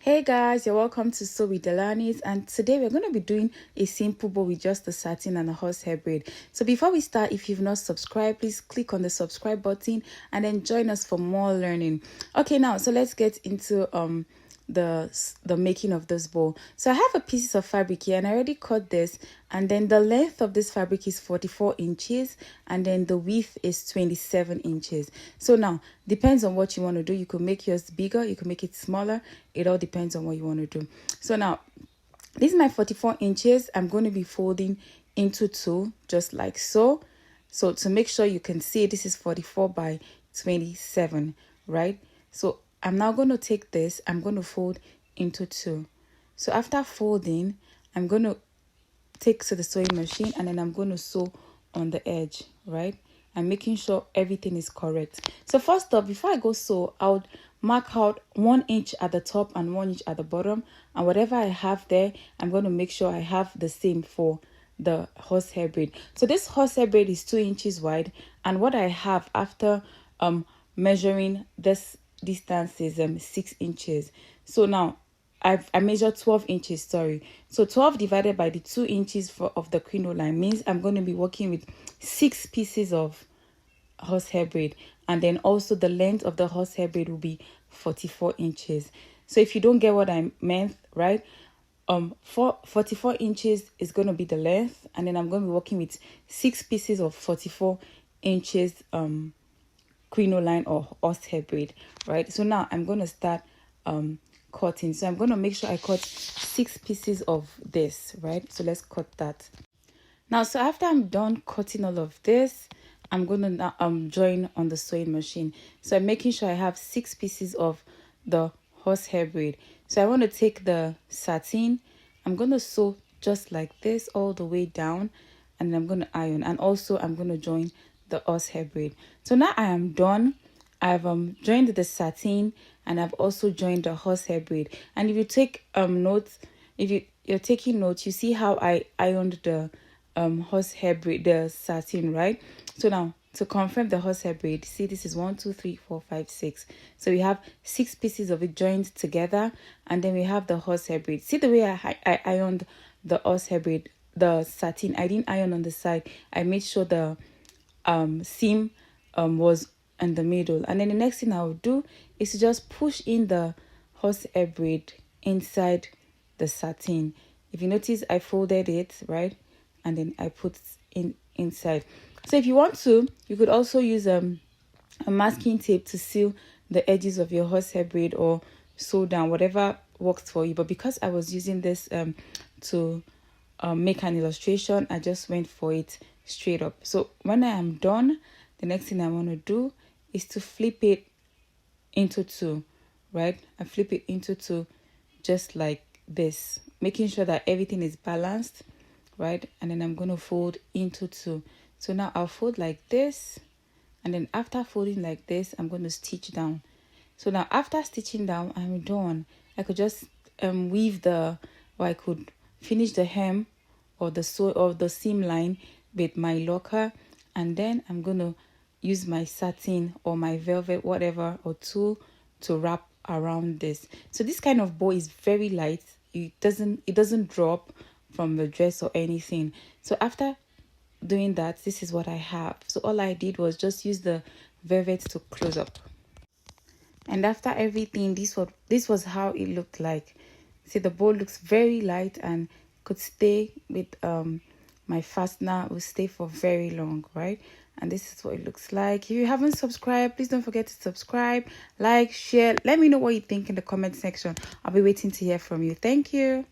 Hey guys, you're welcome to Sew with Delanis, and today we're going to be doing a simple bow with just the satin and a horsehair braid. So before we start, if you've not subscribed, please click on the subscribe button and then join us for more learning. Okay, now so let's get into the making of this bow. So I have a piece of fabric here and I already cut this, and then the length of this fabric is 44 inches and then the width is 27 inches. So now depends on what you want to do. You could make yours bigger, you could make it smaller. It all depends on what you want to do. So now this is my 44 inches. I'm going to be folding into two, just like so. So to make sure you can see, this is 44 by 27, right? So I'm now going to take this, I'm going to fold into two. So after folding, I'm going to take to the sewing machine and then I'm going to sew on the edge, right? I'm making sure everything is correct. So first up, before I go sew, I would mark out 1 inch at the top and 1 inch at the bottom, and whatever I have there, I'm going to make sure I have the same for the horsehair braid. So this horsehair braid is 2 inches wide, and what I have after measuring this distance is 6 inches. So now I measured 12 inches, sorry. So 12 divided by the 2 inches of the crinoline means I'm going to be working with 6 pieces of horsehair braid, and then also the length of the horsehair braid will be 44 inches. So if you don't get what I meant, right, 44 inches is going to be the length, and then I'm going to be working with 6 pieces of 44 inches crinoline or horsehair braid, right? So now I'm going to start cutting. So I'm going to make sure I cut 6 pieces of this, right? So let's cut that. Now, so after I'm done cutting all of this, I'm going to now join on the sewing machine. So I'm making sure I have 6 pieces of the horsehair braid. So I want to take the satin, I'm going to sew just like this all the way down, and then I'm going to iron, and also I'm going to join the horsehair braid. So now I am done. I've joined the satin and I've also joined the horsehair braid. And if you take notes, if you're taking notes, you see how I ironed the horsehair braid, the satin, right? So now to confirm the horsehair braid, see, this is 1 2 3 4 5 6. So we have 6 pieces of it joined together, and then we have the horsehair braid. See the way I ironed the horsehair braid, the satin. I didn't iron on the side. I made sure the seam was in the middle, and then the next thing I will do is to just push in the horsehair braid inside the satin. If you notice, I folded it, right, and then I put in inside. So if you want to, you could also use a masking tape to seal the edges of your horsehair braid, or sew down, whatever works for you. But because I was using this to make an illustration, I just went for it straight up. So when I am done, the next thing I want to do is to flip it into two, right? I flip it into two just like this, making sure that everything is balanced, right? And then I'm going to fold into two. So now I'll fold like this, and then after folding like this, I'm going to stitch down. So now after stitching down, I'm done. I could just weave or I could finish the hem or the seam line with my locker, and then I'm going to use my satin or my velvet, whatever, or tool to wrap around this. So this kind of bow is very light. It doesn't drop from the dress or anything. So after doing that, this is what I have. So all I did was just use the velvet to close up, and after everything, this was how it looked like. See, the bow looks very light and could stay with my fastener, will stay for very long, right? And this is what it looks like. If you haven't subscribed, please don't forget to subscribe, like, share. Let me know what you think in the comment section. I'll be waiting to hear from you. Thank you.